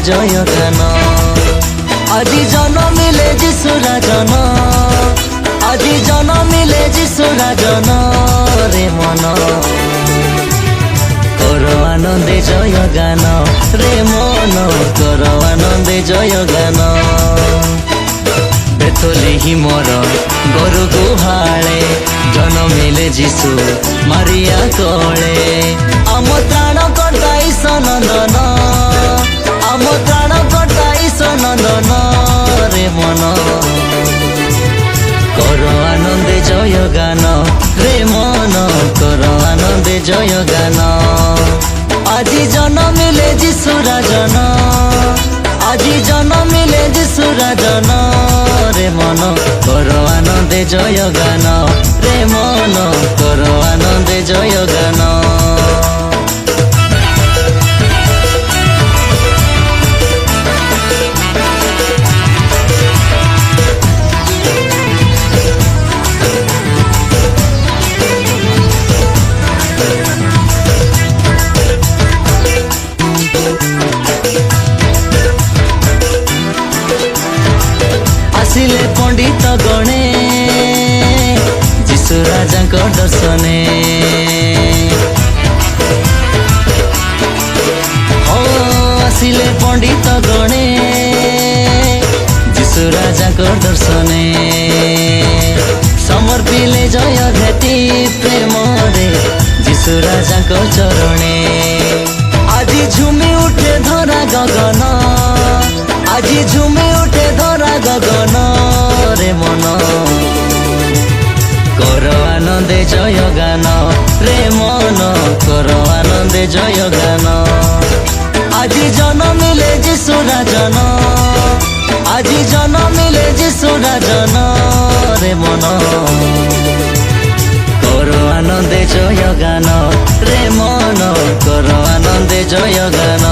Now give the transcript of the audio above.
জয় গান আজি জন্মিলে যিশুরা জন আজি জন্মিলে যিশুরা জন রে মন কর আনন্দে জয় গান রে মন কর আনন্দে জয় গান বেতলিহি মোর গরু গুহালে জন্মিলে যিশু মারিয়া কোলে আম ত্রাণ কর্তা ঈশ নন্দন আম ত্রাণ কর্তা ঈশ নন্দন রে মন কর আনন্দে জয় গান রে মন কর আনন্দে জয় গান আজি জন্মিলে যিশুরা জন আজি জন্মিলে যিশুরা জন রে মন কর আনন্দে জয় গান রে মন কর আনন্দে জয় গান আসিলে পণ্ডিত গণে যিশু রাজাঙ্ক দর্শনে ও আসিলে পণ্ডিত গণে যিশু রাজাঙ্ক দর্শনে সমর্পিলে জয় ঘাটি প্রেমরে যিশু রাজাঙ্ক চরণে আজি ঝুমি উঠে ধরা গগন আজি ঝুমি উঠে ধরা গগন রে মন কর আনন্দে জয় গান রে মন কর আনন্দে জয় গান আজি জন্মিলে যিশুরা জন আজি জন্মিলে যিশুরা জন রে মন কর আনন্দে জয় গান রে মন কর আনন্দে জয় গান।